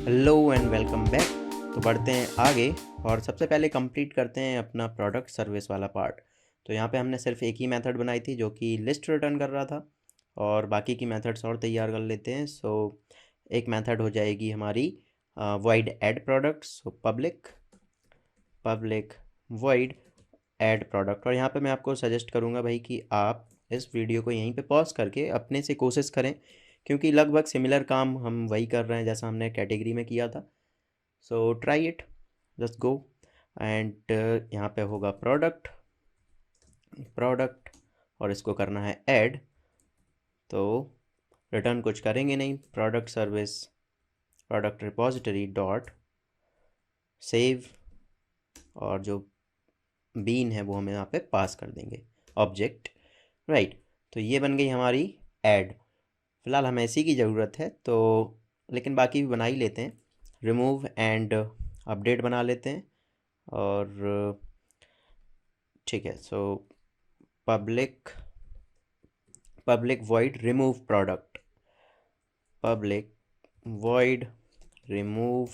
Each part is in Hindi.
Hello and welcome back. तो बढ़ते हैं आगे और सबसे पहले कंप्लीट करते हैं अपना प्रोडक्ट सर्विस वाला पार्ट। तो यहाँ पे हमने सिर्फ एक ही मेथड बनाई थी जो कि लिस्ट रिटर्न कर रहा था, और बाकी की मेथड्स और तैयार कर लेते हैं। सो एक मेथड हो जाएगी हमारी void add products. So public public void add product. और यहाँ पे मैं आपको सजेस्ट करूँगा भाई कि आप इस वीडियो को यहीं पे पॉज करके अपने से कोशिश करें, क्योंकि लगभग सिमिलर काम हम वही कर रहे हैं जैसा हमने कैटेगरी में किया था। So try it, just go and यहाँ पे होगा प्रोडक्ट प्रोडक्ट और इसको करना है ऐड। तो रिटर्न कुछ करेंगे नहीं, product service product repository dot save, और जो बीन है वो हम यहाँ पे पास कर देंगे ऑब्जेक्ट, राइट। तो ये बन गई हमारी ऐड। फिलहाल हमें इसी की ज़रूरत है, तो लेकिन बाकी भी बना ही लेते हैं। रिमूव एंड अपडेट बना लेते हैं, और ठीक है। So public public void remove product, public void remove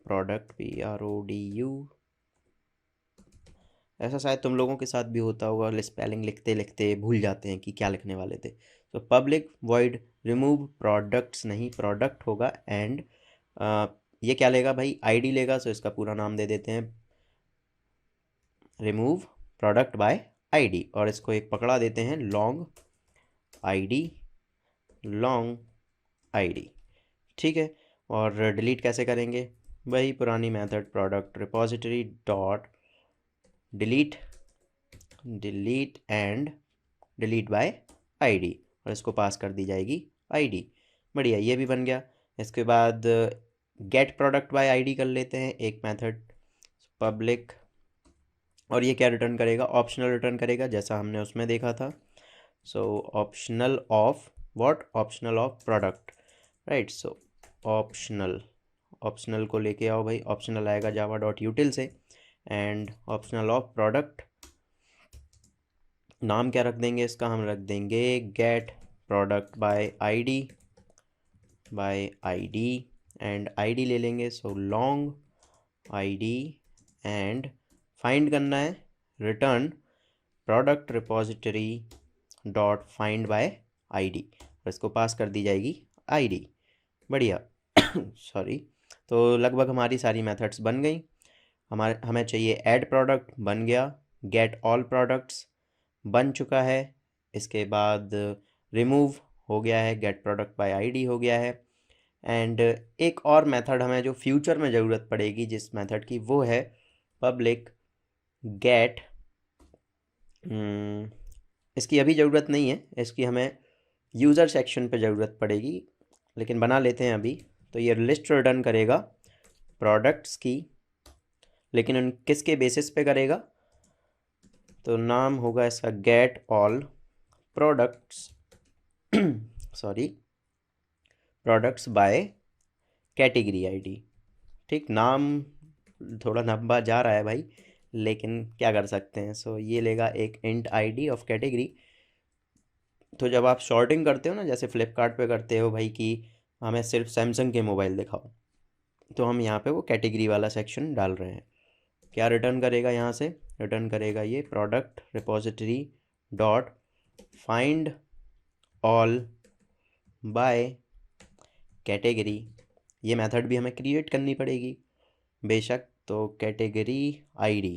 product, PRODU। ऐसा शायद तुम लोगों के साथ भी होता होगा, स्पेलिंग लिखते लिखते भूल जाते हैं कि क्या लिखने वाले थे। तो पब्लिक वॉइड रिमूव प्रोडक्ट्स नहीं, प्रोडक्ट होगा। एंड ये क्या लेगा भाई, ID लेगा। सो इसका पूरा नाम दे देते हैं रिमूव प्रोडक्ट बाय ID, और इसको एक पकड़ा देते हैं लॉन्ग ID। ठीक है। और डिलीट कैसे करेंगे, वही पुरानी method, product repository dot delete delete and delete by ID, और इसको पास कर दी जाएगी ID। बढ़िया, ये भी बन गया। इसके बाद गेट प्रोडक्ट बाय ID कर लेते हैं एक मेथड, पब्लिक। और ये क्या रिटर्न करेगा, ऑप्शनल रिटर्न करेगा जैसा हमने उसमें देखा था। So optional of what, optional of product, right. So optional को लेके आओ भाई, ऑप्शनल आएगा जावा डॉट यूटिल से। एंड ऑप्शनल ऑफ प्रोडक्ट, नाम क्या रख देंगे इसका, हम रख देंगे get product by ID and ID ले लेंगे। So long ID and find करना है return product repository dot find by ID, और इसको पास कर दी जाएगी ID। बढ़िया सॉरी। तो लगभग हमारी सारी मेथड्स बन गई। हमें चाहिए ऐड प्रोडक्ट, बन गया। गेट ऑल प्रोडक्ट्स बन चुका है। इसके बाद रिमूव हो गया है, गेट प्रोडक्ट बाय ID हो गया है। एंड एक और मेथड हमें जो फ्यूचर में ज़रूरत पड़ेगी जिस मेथड की, वो है पब्लिक गेट। इसकी अभी ज़रूरत नहीं है, इसकी हमें यूज़र सेक्शन पे ज़रूरत पड़ेगी, लेकिन बना लेते हैं अभी। तो ये लिस्ट रिटर्न करेगा प्रोडक्ट्स की, लेकिन उन किसके बेसिस पे करेगा, तो नाम होगा इसका get all products sorry, products by category ID। ठीक, नाम थोड़ा लंबा जा रहा है भाई, लेकिन क्या कर सकते हैं। सो ये लेगा एक इंट ID ऑफ कैटेगरी। तो जब आप शॉर्टिंग करते हो ना, जैसे फ्लिपकार्ट पे करते हो भाई कि हमें सिर्फ सैमसंग के मोबाइल दिखाओ, तो हम यहाँ पे वो कैटेगरी वाला सेक्शन डाल रहे हैं। क्या रिटर्न करेगा यहाँ से, रिटर्न करेगा ये product repository dot find all by category. ये मेथड भी हमें क्रिएट करनी पड़ेगी बेशक। तो कैटेगरी ID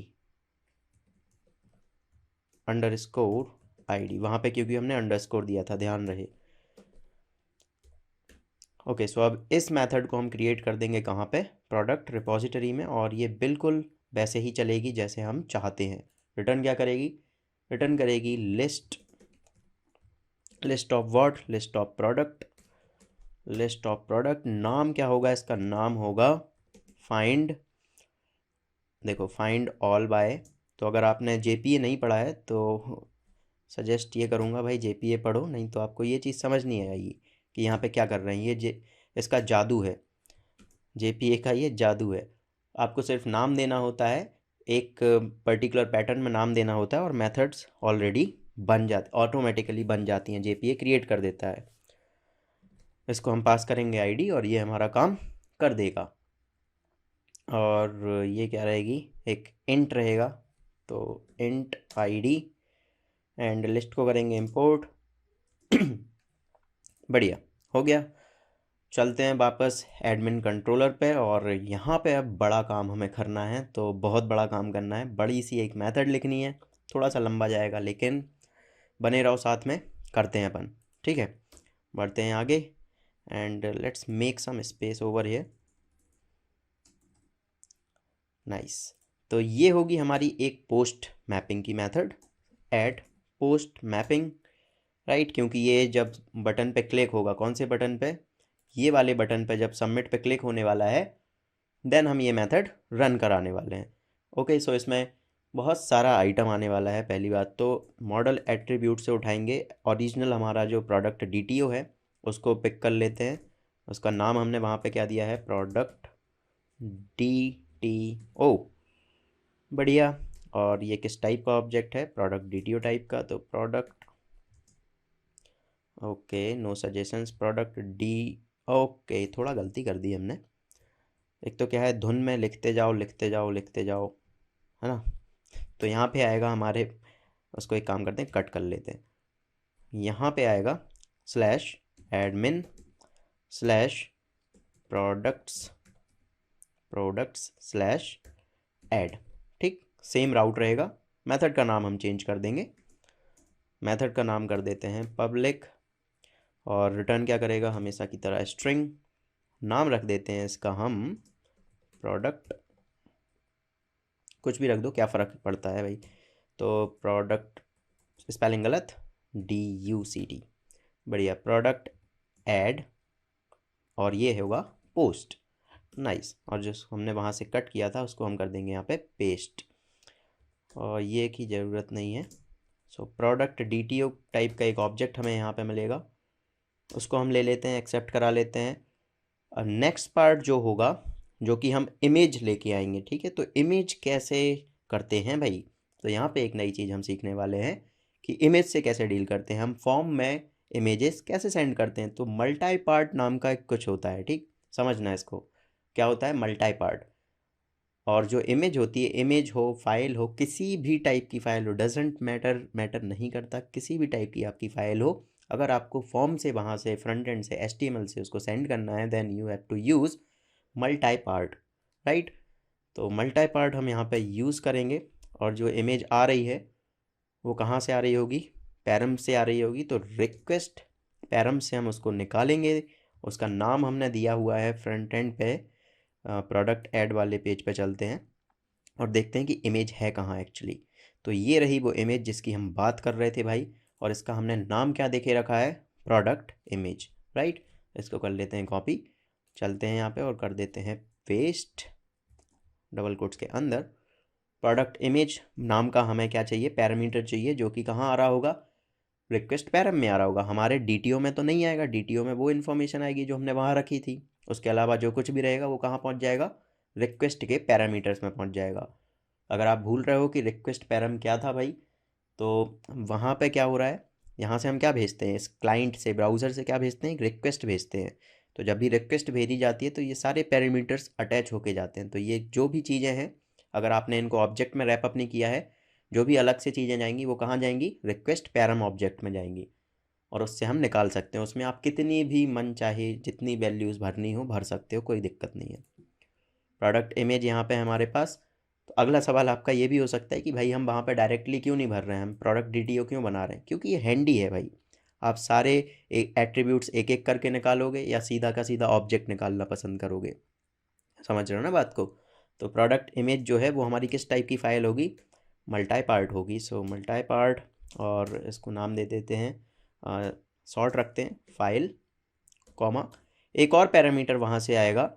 अंडरस्कोर ID, वहाँ पे क्योंकि हमने अंडरस्कोर दिया था, ध्यान रहे। ओके, सो अब इस मेथड को हम क्रिएट कर देंगे कहाँ पे, प्रोडक्ट रिपॉजिटरी में, और ये बिल्कुल वैसे ही चलेगी जैसे हम चाहते हैं। रिटर्न क्या करेगी, रिटर्न करेगी list of what, list of product. नाम क्या होगा इसका, नाम होगा फाइंड, देखो फाइंड ऑल बाय। तो अगर आपने JPA नहीं पढ़ा है तो सजेस्ट ये करूँगा भाई JPA पढ़ो, नहीं तो आपको ये चीज़ समझ नहीं आएगी कि यहाँ पे क्या कर रहे हैं। ये इसका जादू है, JPA का ये जादू है। आपको सिर्फ नाम देना होता है, एक पर्टिकुलर पैटर्न में नाम देना होता है, और मेथड्स ऑलरेडी बन जाते, ऑटोमेटिकली बन जाती हैं, JPA क्रिएट कर देता है। इसको हम पास करेंगे ID, और ये हमारा काम कर देगा। और ये क्या रहेगी, एक इंट रहेगा, तो इंट आईडी एंड लिस्ट को करेंगे इंपोर्ट। बढ़िया, हो गया। चलते हैं वापस एडमिन कंट्रोलर पे, और यहाँ पे अब बड़ा काम हमें करना है, तो बहुत बड़ा काम करना है। बड़ी सी एक मेथड लिखनी है, थोड़ा सा लंबा जाएगा लेकिन बने रहो साथ में, करते हैं अपन। ठीक है, बढ़ते हैं आगे and let's make some space over here. Nice. तो ये होगी हमारी एक पोस्ट मैपिंग की method, add post mapping, right. क्योंकि ये जब बटन पे क्लिक होगा, कौन से बटन पे, ये वाले बटन पे जब सबमिट पे क्लिक होने वाला है, देन हम ये मेथड रन कराने वाले हैं। ओके, सो इसमें बहुत सारा आइटम आने वाला है। पहली बात तो मॉडल एट्रीब्यूट से उठाएंगे, ओरिजिनल हमारा जो प्रोडक्ट DTO है उसको पिक कर लेते हैं। उसका नाम हमने वहाँ पे क्या दिया है, प्रोडक्ट DTO। बढ़िया। और ये किस टाइप का ऑब्जेक्ट है, प्रोडक्ट DTO टाइप का, तो product, okay, no suggestions, product D. Okay, थोड़ा गलती कर दी हमने। एक तो क्या है, धुन में लिखते जाओ लिखते जाओ लिखते जाओ, है ना। तो यहाँ पे आएगा हमारे, उसको एक काम करते हैं, कट कर लेते हैं। यहाँ पे आएगा slash admin slash products slash add. ठीक, सेम राउट रहेगा। मेथड का नाम हम चेंज कर देंगे, मेथड का नाम कर देते हैं पब्लिक, और रिटर्न क्या करेगा, हमेशा की तरह स्ट्रिंग। नाम रख देते हैं इसका हम प्रोडक्ट, कुछ भी रख दो, क्या फ़र्क पड़ता है भाई। तो प्रोडक्ट, स्पेलिंग गलत, DUCT। बढ़िया, प्रोडक्ट ऐड, और ये होगा पोस्ट। नाइस। और जो हमने वहाँ से कट किया था उसको हम कर देंगे यहाँ पे पेस्ट, और ये की ज़रूरत नहीं है। सो प्रोडक्ट DTO टाइप का एक ऑब्जेक्ट हमें यहाँ पे मिलेगा, उसको हम ले लेते हैं, एक्सेप्ट करा लेते हैं। नेक्स्ट पार्ट जो होगा, जो कि हम इमेज लेके आएंगे। ठीक है, तो इमेज कैसे करते हैं भाई, तो यहाँ पे एक नई चीज़ हम सीखने वाले हैं कि इमेज से कैसे डील करते हैं, हम फॉर्म में इमेजेस कैसे सेंड करते हैं। तो मल्टी पार्ट नाम का एक कुछ होता है, ठीक, समझना इसको, क्या होता है मल्टी पार्ट। और जो इमेज होती है, इमेज हो, फाइल हो, किसी भी टाइप की फाइल हो, डजेंट मैटर नहीं करता, किसी भी टाइप की आपकी फ़ाइल हो, अगर आपको फॉर्म से, वहाँ से फ्रंट एंड से HTML से उसको सेंड करना है, then you have to use multi part, right. तो मल्टी पार्ट हम यहाँ पे यूज़ करेंगे। और जो इमेज आ रही है वो कहाँ से आ रही होगी, पैरम से आ रही होगी, तो रिक्वेस्ट पैरम से हम उसको निकालेंगे। उसका नाम हमने दिया हुआ है फ्रंट एंड पे, प्रोडक्ट ऐड वाले पेज पे चलते हैं और देखते हैं कि इमेज है कहाँ एक्चुअली। तो ये रही वो इमेज जिसकी हम बात कर रहे थे भाई, और इसका हमने नाम क्या देके रखा है, प्रोडक्ट इमेज, राइट। इसको कर लेते हैं कॉपी, चलते हैं यहाँ पे और कर देते हैं पेस्ट, डबल कोट्स के अंदर। प्रोडक्ट इमेज नाम का हमें क्या चाहिए, पैरामीटर चाहिए, जो कि कहाँ आ रहा होगा, रिक्वेस्ट पैरम में आ रहा होगा। हमारे DTO में तो नहीं आएगा, DTO में वो इन्फॉर्मेशन आएगी जो हमने वहाँ रखी थी। उसके अलावा जो कुछ भी रहेगा वो कहाँ पहुँच जाएगा, रिक्वेस्ट के पैरामीटर्स में पहुँच जाएगा। अगर आप भूल रहे हो कि रिक्वेस्ट पैरम क्या था भाई, तो वहाँ पे क्या हो रहा है, यहाँ से हम क्या भेजते हैं, इस क्लाइंट से, ब्राउज़र से क्या भेजते हैं, रिक्वेस्ट भेजते हैं। तो जब भी रिक्वेस्ट भेजी जाती है तो ये सारे पैरामीटर्स अटैच होके जाते हैं। तो ये जो भी चीज़ें हैं, अगर आपने इनको ऑब्जेक्ट में रैप अप नहीं किया है, जो भी अलग से चीज़ें जाएंगी वो कहाँ जाएंगी, रिक्वेस्ट पैरम ऑब्जेक्ट में जाएंगी, और उससे हम निकाल सकते हैं। उसमें आप कितनी भी मन चाहे जितनी वैल्यूज़ भरनी हो भर सकते हो, कोई दिक्कत नहीं है। प्रोडक्ट इमेज यहाँ पे हमारे पास। तो अगला सवाल आपका ये भी हो सकता है कि भाई हम वहाँ पे डायरेक्टली क्यों नहीं भर रहे हैं, हम प्रोडक्ट DTO क्यों बना रहे हैं, क्योंकि ये हैंडी है भाई। आप सारे एट्रीब्यूट्स एक एक करके निकालोगे या सीधा का सीधा ऑब्जेक्ट निकालना पसंद करोगे, समझ रहे हो ना बात को। तो प्रोडक्ट इमेज जो है वो हमारी किस टाइप की फ़ाइल होगी, मल्टी पार्ट होगी। सो मल्टी पार्ट, और इसको नाम दे देते हैं, शॉर्ट रखते हैं, फाइल, कॉमा, एक और पैरामीटर वहाँ से आएगा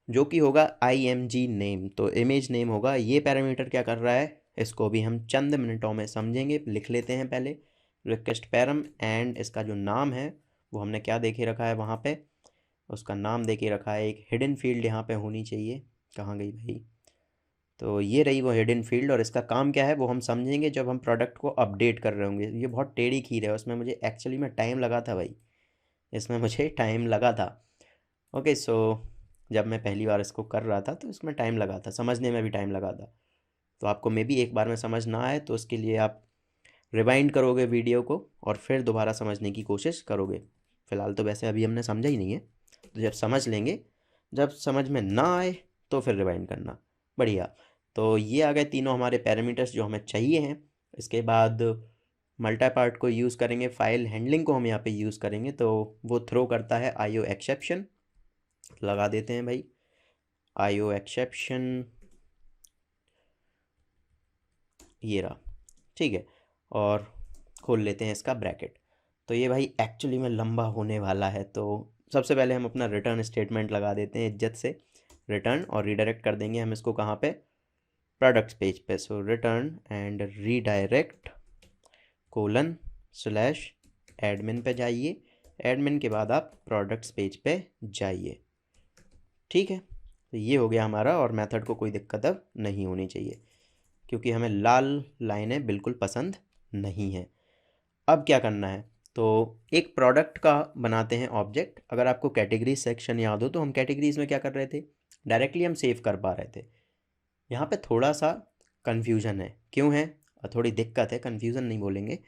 जो कि होगा IMG नेम। तो इमेज नेम होगा, ये पैरामीटर क्या कर रहा है, इसको भी हम चंद मिनटों में समझेंगे। लिख लेते हैं पहले, रिक्वेस्ट पैरम, एंड इसका जो नाम है वो हमने क्या देखे रखा है वहाँ पे, उसका नाम देके रखा है, एक हिडन फील्ड यहाँ पे होनी चाहिए, कहाँ गई भाई। तो ये रही वो हिडन फील्ड, और इसका काम क्या है वो हम समझेंगे जब हम प्रोडक्ट को अपडेट कर रहे होंगे। ये बहुत टेढ़ी खीर है, उसमें मुझे एक्चुअली में टाइम लगा था भाई, इसमें मुझे टाइम लगा था। ओके, सो जब मैं पहली बार इसको कर रहा था तो इसमें टाइम लगा था, समझने में भी टाइम लगा था। तो आपको मे बी एक बार में समझ ना आए तो उसके लिए आप रिवाइंड करोगे वीडियो को और फिर दोबारा समझने की कोशिश करोगे। फ़िलहाल तो वैसे अभी हमने समझा ही नहीं है, तो जब समझ लेंगे, जब समझ में ना आए तो फिर रिवाइंड करना। बढ़िया। तो ये आ गए तीनों हमारे पैरामीटर्स जो हमें चाहिए हैं। इसके बाद मल्टी पार्ट को यूज़ करेंगे, फाइल हैंडलिंग को हम यहाँ पे यूज़ करेंगे, तो वो थ्रो करता है IO एक्सेप्शन। लगा देते हैं भाई IO एक्सेप्शन, ये रहा, ठीक है। और खोल लेते हैं इसका ब्रैकेट। तो ये भाई एक्चुअली में लंबा होने वाला है, तो सबसे पहले हम अपना रिटर्न स्टेटमेंट लगा देते हैं इज्जत से, रिटर्न, और रीडायरेक्ट कर देंगे हम इसको कहाँ पे, प्रोडक्ट्स पेज पे। सो रिटर्न एंड रीडायरेक्ट :/ एडमिन पे जाइए, एडमिन के बाद आप प्रोडक्ट्स पेज पे जाइए, ठीक है। तो ये हो गया हमारा, और मेथड को कोई दिक्कत अब नहीं होनी चाहिए क्योंकि हमें लाल लाइनें बिल्कुल पसंद नहीं हैं। अब क्या करना है, तो एक प्रोडक्ट का बनाते हैं ऑब्जेक्ट। अगर आपको कैटेगरी सेक्शन याद हो तो हम कैटेगरीज में क्या कर रहे थे, डायरेक्टली हम सेव कर पा रहे थे। यहाँ पे थोड़ा सा कन्फ्यूज़न है, क्यों है, थोड़ी दिक्कत है, कन्फ्यूज़न नहीं बोलेंगे।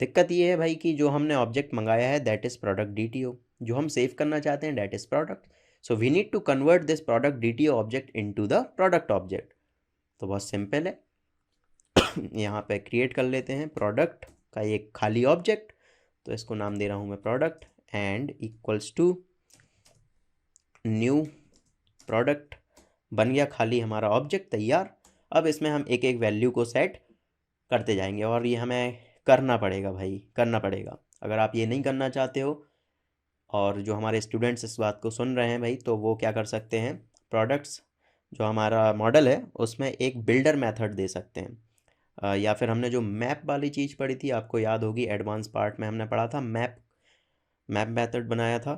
दिक्कत ये है भाई कि जो हमने ऑब्जेक्ट मंगाया है दैट इज़ प्रोडक्ट DTO, जो हम सेव करना चाहते हैं that is product. So we need to convert this product DTO object into the product object. तो बहुत सिंपल है, यहाँ पे क्रिएट कर लेते हैं प्रोडक्ट का एक खाली ऑब्जेक्ट, तो इसको नाम दे रहा हूँ मैं product, and equals to new product. बन गया खाली हमारा ऑब्जेक्ट तैयार। अब इसमें हम एक एक वैल्यू को सेट करते जाएंगे, और ये हमें करना पड़ेगा भाई, करना पड़ेगा। अगर आप ये नहीं करना चाहते हो, और जो हमारे स्टूडेंट्स इस बात को सुन रहे हैं भाई, तो वो क्या कर सकते हैं, प्रोडक्ट्स जो हमारा मॉडल है उसमें एक बिल्डर मेथड दे सकते हैं। या फिर हमने जो मैप वाली चीज़ पढ़ी थी, आपको याद होगी, एडवांस पार्ट में हमने पढ़ा था मैप मेथड बनाया था,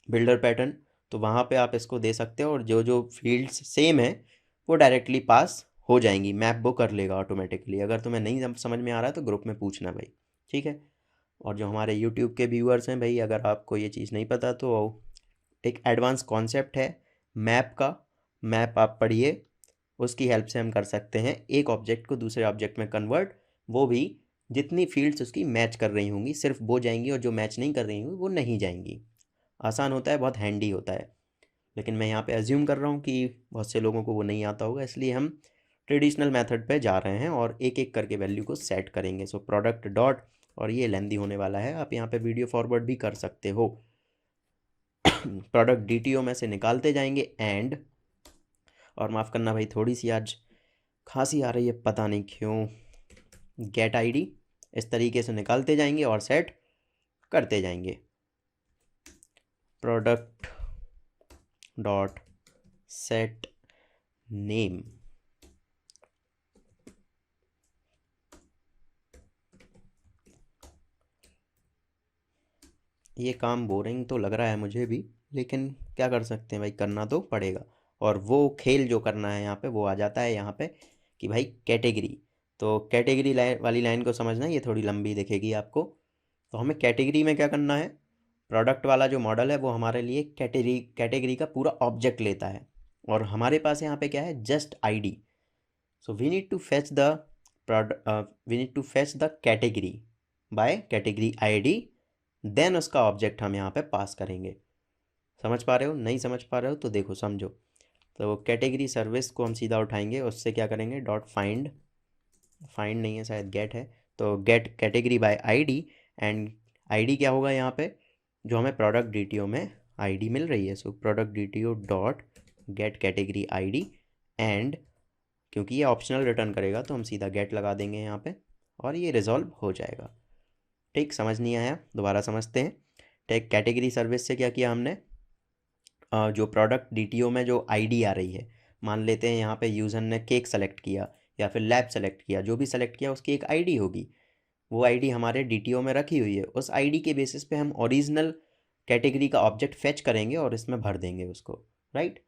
बिल्डर पैटर्न। तो वहाँ पे आप इसको दे सकते हो, और जो जो फील्ड्स सेम है वो डायरेक्टली पास हो जाएंगी, मैप वो कर लेगा ऑटोमेटिकली। अगर तुम्हें नहीं समझ में आ रहा है तो ग्रुप में पूछना भाई, ठीक है। और जो हमारे यूट्यूब के व्यूअर्स हैं भाई, अगर आपको ये चीज़ नहीं पता तो एक एडवांस कॉन्सेप्ट है मैप का, मैप आप पढ़िए, उसकी हेल्प से हम कर सकते हैं एक ऑब्जेक्ट को दूसरे ऑब्जेक्ट में कन्वर्ट। वो भी जितनी फील्ड्स उसकी मैच कर रही होंगी सिर्फ वो जाएंगी, और जो मैच नहीं कर रही होंगी वो नहीं जाएंगी। आसान होता है, बहुत हैंडी होता है, लेकिन मैं यहाँ पे अज्यूम कर रहा हूँ कि बहुत से लोगों को वो नहीं आता होगा, इसलिए हम ट्रेडिशनल मेथड पे जा रहे हैं और एक एक करके वैल्यू को सेट करेंगे। सो प्रोडक्ट डॉट, और ये लेंदी होने वाला है, आप यहाँ पे वीडियो फॉरवर्ड भी कर सकते हो। प्रोडक्ट DTO में से निकालते जाएंगे एंड, और माफ़ करना भाई थोड़ी सी आज खांसी आ रही है, पता नहीं क्यों, गेट ID, इस तरीके से निकालते जाएंगे और सेट करते जाएंगे। प्रोडक्ट डॉट सेट नेम, ये काम बोरिंग तो लग रहा है मुझे भी, लेकिन क्या कर सकते हैं भाई, करना तो पड़ेगा। और वो खेल जो करना है यहाँ पे वो आ जाता है यहाँ पे कि भाई कैटेगरी, तो कैटेगरी वाली लाइन को समझना, ये थोड़ी लंबी दिखेगी आपको। तो हमें कैटेगरी में क्या करना है, प्रोडक्ट वाला जो मॉडल है वो हमारे लिए कैटेगरी का पूरा ऑब्जेक्ट लेता है, और हमारे पास यहाँ पे क्या है, just ID। So we need to fetch the category by category ID, then उसका ऑब्जेक्ट हम यहाँ पे पास करेंगे। समझ पा रहे हो, नहीं समझ पा रहे हो तो देखो समझो। तो कैटेगरी सर्विस को हम सीधा उठाएंगे, उससे क्या करेंगे, डॉट फाइंड, फाइंड नहीं है शायद, गेट है, तो get category by ID, and ID क्या होगा यहाँ पे, जो हमें प्रोडक्ट DTO में ID मिल रही है। So product DTO dot get category ID, and क्योंकि ये ऑप्शनल रिटर्न करेगा तो हम सीधा गेट लगा देंगे यहाँ पे, और ये रिजॉल्व हो जाएगा। ठीक, समझ नहीं आया, दोबारा समझते हैं। टेक कैटेगरी सर्विस से क्या किया हमने, जो प्रोडक्ट DTO में जो ID आ रही है, मान लेते हैं यहाँ पे यूज़र ने केक सेलेक्ट किया या फिर लैब सेलेक्ट किया, जो भी सेलेक्ट किया उसकी एक ID होगी, वो ID हमारे DTO में रखी हुई है। उस ID के बेसिस पे हम ओरिजिनल कैटेगरी का ऑब्जेक्ट फेच करेंगे और इसमें भर देंगे उसको, राइट।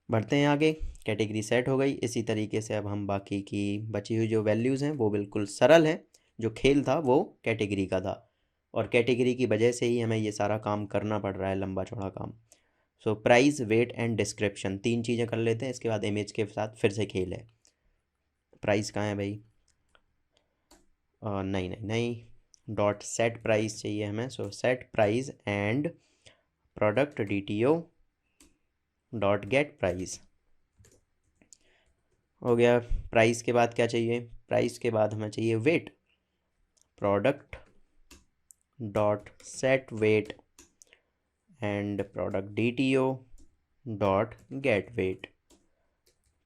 बढ़ते हैं आगे, कैटेगरी सेट हो गई। इसी तरीके से अब हम बाकी की बची हुई जो वैल्यूज़ हैं वो बिल्कुल सरल हैं, जो खेल था वो कैटेगरी का था, और कैटेगरी की वजह से ही हमें ये सारा काम करना पड़ रहा है, लंबा चौड़ा काम। So price, weight and description, 3 चीज़ें कर लेते हैं, इसके बाद इमेज के साथ फिर से खेल है। प्राइस कहाँ है भाई? नहीं नहीं नहीं, डॉट सेट प्राइस चाहिए हमें। सो set price and product DTO dot gate price. हो गया। प्राइस के बाद क्या चाहिए? प्राइस के बाद हमें चाहिए weight, product dot set weight and product DTO dot get weight.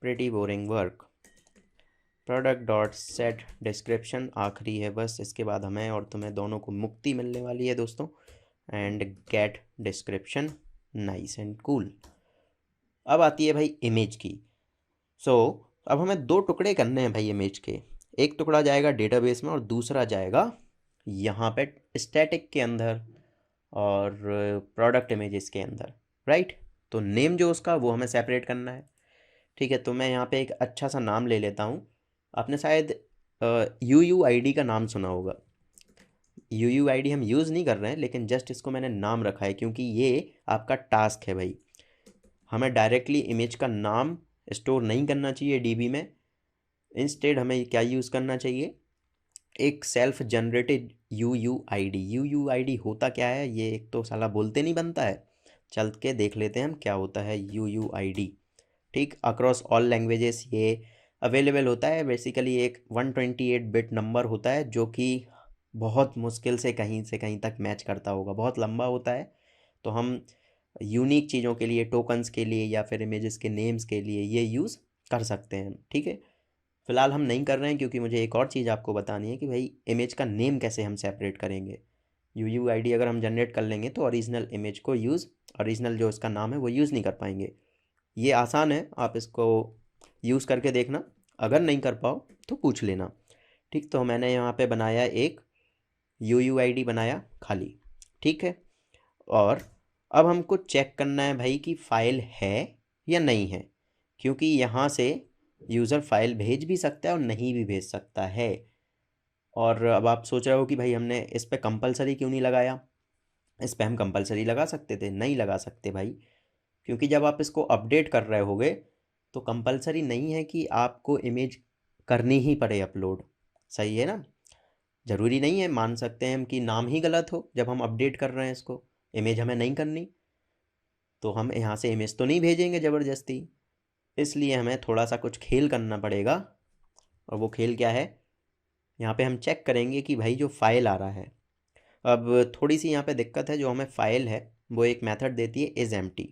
Pretty boring work. Product dot set description आखिरी है बस, इसके बाद हमें और तुम्हें दोनों को मुक्ति मिलने वाली है दोस्तों। And get description, nice and cool. अब आती है भाई इमेज की। सो अब हमें 2 टुकड़े करने हैं भाई इमेज के। एक टुकड़ा जाएगा डेटाबेस में और दूसरा जाएगा यहाँ पे स्टैटिक के अंदर और प्रोडक्ट इमेजेस के अंदर, राइट। तो नेम जो उसका वो हमें सेपरेट करना है। ठीक है, तो मैं यहाँ पे एक अच्छा सा नाम ले लेता हूँ। आपने शायद UUID का नाम सुना होगा। UUID हम यूज़ नहीं कर रहे हैं, लेकिन जस्ट इसको मैंने नाम रखा है क्योंकि ये आपका टास्क है भाई। हमें डायरेक्टली इमेज का नाम स्टोर नहीं करना चाहिए DB में। इंस्टेड हमें क्या यूज़ करना चाहिए? एक सेल्फ जनरेटेड UUID। UUID होता क्या है? ये एक तो साला बोलते नहीं बनता है, चल के देख लेते हैं हम क्या होता है UUID। ठीक, अक्रॉस ऑल लैंग्वेजेस ये अवेलेबल होता है। बेसिकली एक 128 बिट नंबर होता है जो कि बहुत मुश्किल से कहीं तक मैच करता होगा, बहुत लंबा होता है। तो हम यूनिक चीज़ों के लिए, टोकन्स के लिए या फिर इमेजेस के नेम्स के लिए ये यूज़ कर सकते हैं। ठीक है, फिलहाल हम नहीं कर रहे हैं क्योंकि मुझे एक और चीज़ आपको बतानी है कि भाई इमेज का नेम कैसे हम सेपरेट करेंगे। UUID अगर हम जनरेट कर लेंगे तो ओरिजिनल इमेज को यूज़, ओरिजिनल जो इसका नाम है वो यूज़ नहीं कर पाएंगे। ये आसान है, आप इसको यूज़ करके देखना, अगर नहीं कर पाओ तो पूछ लेना। ठीक, तो मैंने यहाँ पे बनाया एक UUID बनाया खाली। ठीक है, और अब हमको चेक करना है भाई कि फ़ाइल है या नहीं है, क्योंकि यहाँ से यूज़र फाइल भेज भी सकता है और नहीं भी भेज सकता है। और अब आप सोच रहे हो कि भाई हमने इस पे कंपलसरी क्यों नहीं लगाया? इस पे हम कंपलसरी लगा सकते थे, नहीं लगा सकते भाई, क्योंकि जब आप इसको अपडेट कर रहे होगे तो कंपलसरी नहीं है कि आपको इमेज करनी ही पड़े अपलोड। सही है ना? ज़रूरी नहीं है, मान सकते हैं हम कि नाम ही गलत हो जब हम अपडेट कर रहे हैं इसको, इमेज हमें नहीं करनी, तो हम यहाँ से इमेज तो नहीं भेजेंगे ज़बरदस्ती। इसलिए हमें थोड़ा सा कुछ खेल करना पड़ेगा। और वो खेल क्या है? यहाँ पे हम चेक करेंगे कि भाई जो फाइल आ रहा है, अब थोड़ी सी यहाँ पे दिक्कत है। जो हमें फ़ाइल है वो एक मेथड देती है इज़ एम्प्टी,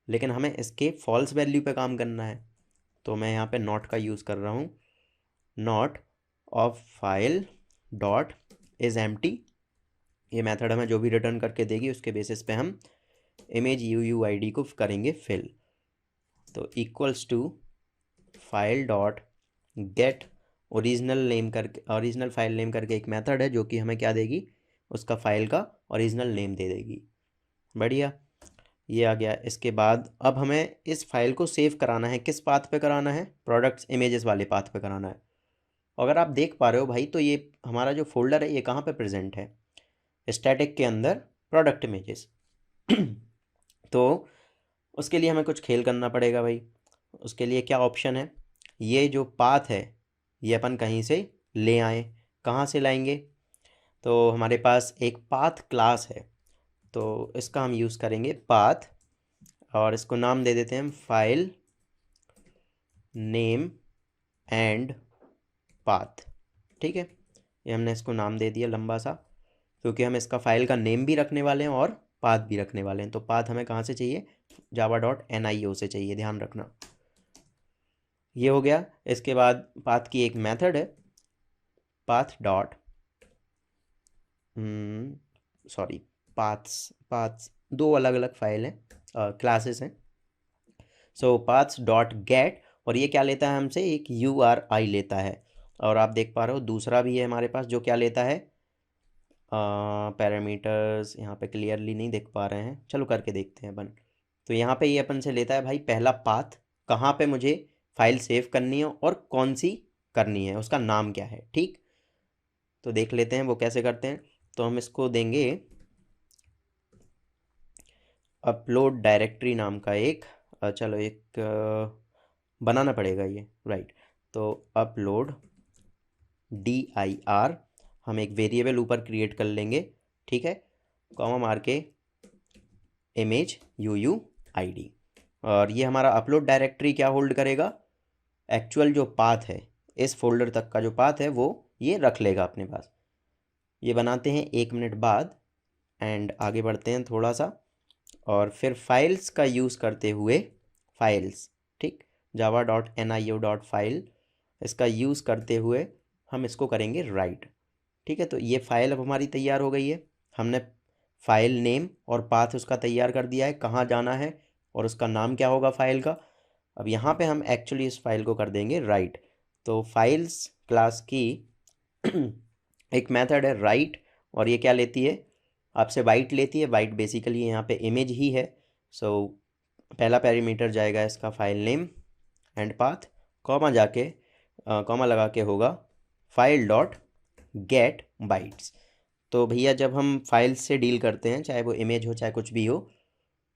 लेकिन हमें इसके फॉल्स वैल्यू पे काम करना है। तो मैं यहाँ पे नॉट का यूज़ कर रहा हूँ, not of file dot is empty. ये मेथड हमें जो भी रिटर्न करके देगी उसके बेसिस पे हम इमेज UUID को करेंगे फिल। तो equals to file dot get original name करके, ओरिजिनल फाइल नेम करके एक मेथड है जो कि हमें क्या देगी? उसका फाइल का ओरिजिनल नेम दे देगी। बढ़िया, ये आ गया। इसके बाद अब हमें इस फाइल को सेव कराना है। किस पाथ पे कराना है? प्रोडक्ट्स इमेजेस वाले पाथ पे कराना है। अगर आप देख पा रहे हो भाई, तो ये हमारा जो फोल्डर है ये कहाँ पे प्रेजेंट है? स्टैटिक के अंदर प्रोडक्ट इमेजेस। तो उसके लिए हमें कुछ खेल करना पड़ेगा भाई। उसके लिए क्या ऑप्शन है? ये जो पाथ है ये अपन कहीं से ले आए। कहाँ से लाएंगे? तो हमारे पास एक पाथ क्लास है, तो इसका हम यूज़ करेंगे पाथ, और इसको नाम दे देते हैं हम फाइल नेम एंड पाथ। ठीक है, ये हमने इसको नाम दे दिया लंबा सा, क्योंकि हम इसका फाइल का नेम भी रखने वाले हैं और पाथ भी रखने वाले हैं। तो पाथ हमें कहाँ से चाहिए? java.nio से चाहिए, ध्यान रखना। ये हो गया। इसके बाद पाथ की एक मेथड है path dot, sorry, paths, paths दो अलग अलग फाइल हैं, क्लासेस हैं। सो पाथ्स डॉट गेट, और ये क्या लेता है हमसे? एक URI लेता है। और आप देख पा रहे हो दूसरा भी है हमारे पास जो क्या लेता है? पैरामीटर्स यहाँ पे क्लियरली नहीं देख पा रहे हैं, चलो करके देखते हैं अपन। तो यहाँ पे ये अपन से लेता है भाई पहला पाथ, कहाँ पे मुझे फाइल सेव करनी है और कौन सी करनी है, उसका नाम क्या है। ठीक, तो देख लेते हैं वो कैसे करते हैं। तो हम इसको देंगे अपलोड डायरेक्टरी नाम का एक चलो एक बनाना पड़ेगा ये, राइट। तो अपलोड dir हम एक वेरिएबल ऊपर क्रिएट कर लेंगे, ठीक है, कॉमा मार के इमेज UUID। और ये हमारा अपलोड डायरेक्टरी क्या होल्ड करेगा, एक्चुअल जो पाथ है, इस फोल्डर तक का जो पाथ है वो ये रख लेगा अपने पास। ये बनाते हैं 1 मिनट बाद एंड आगे बढ़ते हैं थोड़ा सा, और फिर फाइल्स का यूज़ करते हुए, फाइल्स, ठीक, java.nio.file, इसका यूज़ करते हुए हम इसको करेंगे राइट, ठीक है। तो ये फाइल अब हमारी तैयार हो गई है। हमने फाइल नेम और पाथ उसका तैयार कर दिया है, कहाँ जाना है और उसका नाम क्या होगा फाइल का। अब यहाँ पे हम एक्चुअली इस फाइल को कर देंगे राइट। तो फाइल्स क्लास की एक मेथड है राइट, और ये क्या लेती है, आपसे वाइट लेती है। वाइट बेसिकली यहाँ पे इमेज ही है। सो पहला पैरामीटर जाएगा इसका file name and path, comma जाके कॉमा लगा के होगा फाइल डॉट गेट बाइट्स। तो भैया जब हम फाइल से डील करते हैं, चाहे वो इमेज हो चाहे कुछ भी हो,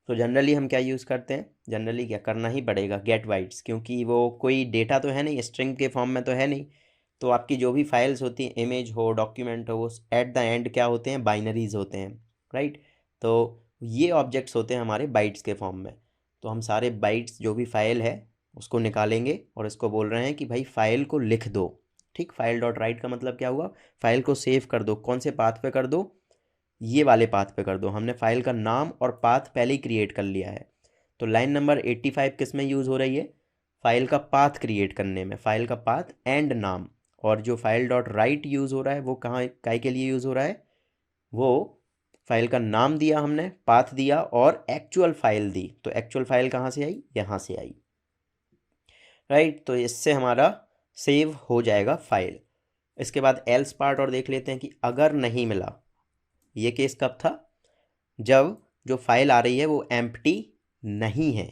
तो जनरली हम क्या यूज़ करते हैं, जनरली क्या करना ही पड़ेगा, गेट बाइट्स, क्योंकि वो कोई डेटा तो है नहीं, स्ट्रिंग के फॉर्म में तो है नहीं। तो आपकी जो भी फाइल्स होती हैं, इमेज हो डॉक्यूमेंट हो, वो एट द एंड क्या होते हैं, बाइनरीज होते हैं, राइट। तो ये ऑब्जेक्ट्स होते हैं हमारे बाइट्स के फॉर्म में। तो हम सारे बाइट्स जो भी फाइल है उसको निकालेंगे और इसको बोल रहे हैं कि भाई फाइल को लिख दो, ठीक। फाइल डॉट राइट का मतलब क्या हुआ, फाइल को सेव कर दो। कौन से पाथ पे कर दो, ये वाले पाथ पे कर दो। हमने फाइल का नाम और पाथ पहले ही क्रिएट कर लिया है। तो लाइन नंबर 85 किस में यूज़ हो रही है, फाइल का पाथ क्रिएट करने में, फाइल का पाथ एंड नाम। और जो फाइल डॉट राइट यूज़ हो रहा है वो कहाँ काय के लिए यूज़ हो रहा है, वो फाइल का नाम दिया हमने, पाथ दिया और एक्चुअल फाइल दी। तो एक्चुअल फाइल कहाँ से आई, यहाँ से आई, राइट। तो इससे हमारा सेव हो जाएगा फाइल। इसके बाद एल्स पार्ट और देख लेते हैं कि अगर नहीं मिला, ये केस कब था, जब जो फाइल आ रही है वो एम्प्टी नहीं है।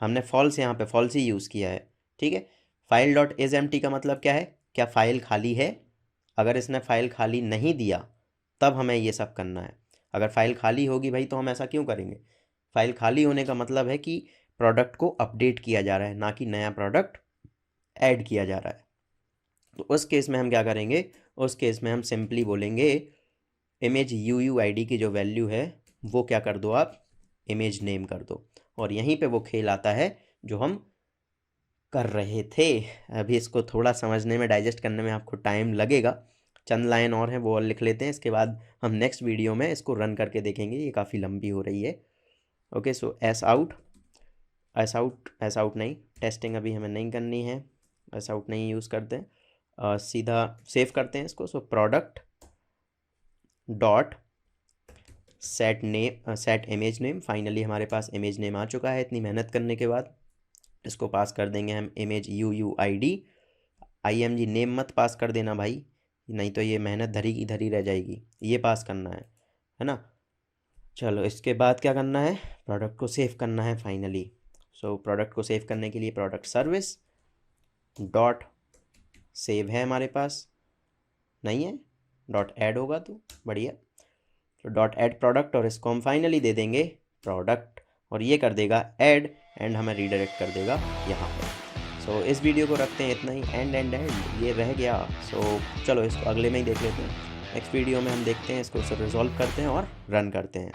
हमने फॉल्स यहाँ पे फॉल्स ही यूज़ किया है, ठीक है। फाइल डॉट इज एम्प्टी का मतलब क्या है, क्या फाइल खाली है। अगर इसने फाइल खाली नहीं दिया तब हमें ये सब करना है। अगर फाइल खाली होगी भाई तो हम ऐसा क्यों करेंगे, फाइल खाली होने का मतलब है कि प्रोडक्ट को अपडेट किया जा रहा है, ना कि नया प्रोडक्ट ऐड किया जा रहा है। तो उस केस में हम क्या करेंगे, उस केस में हम सिंपली बोलेंगे इमेज UUID की जो वैल्यू है वो क्या कर दो आप, इमेज नेम कर दो। और यहीं पे वो खेल आता है जो हम कर रहे थे। अभी इसको थोड़ा समझने में, डाइजेस्ट करने में आपको टाइम लगेगा। चंद लाइन और हैं वो और लिख लेते हैं, इसके बाद हम नेक्स्ट वीडियो में इसको रन करके देखेंगे, ये काफ़ी लंबी हो रही है। ओके, सो एस आउट नहीं, टेस्टिंग अभी हमें नहीं करनी है, एस आउट नहीं यूज़ करते हैं, सीधा सेव करते हैं इसको। So product dot set name, set image name. Finally हमारे पास इमेज नेम आ चुका है इतनी मेहनत करने के बाद। इसको पास कर देंगे हम इमेज UUID। IMG नेम मत पास कर देना भाई, नहीं तो ये मेहनत धरी की धरी रह जाएगी, ये पास करना है ना। चलो इसके बाद क्या करना है, प्रोडक्ट को सेव करना है फाइनली। सो प्रोडक्ट को सेव करने के लिए प्रोडक्ट सर्विस डॉट सेव है हमारे पास, नहीं है डॉट ऐड होगा तो बढ़िया। तो डॉट ऐड प्रोडक्ट, और इसको हम फाइनली दे देंगे प्रोडक्ट, और ये कर देगा ऐड एंड हमें रीडायरेक्ट कर देगा यहाँ पर। सो इस वीडियो को रखते हैं इतना ही, एंड ये रह गया। सो चलो इसको अगले में ही देख लेते हैं। नेक्स्ट वीडियो में हम देखते हैं इसको रिजॉल्व करते हैं और रन करते हैं।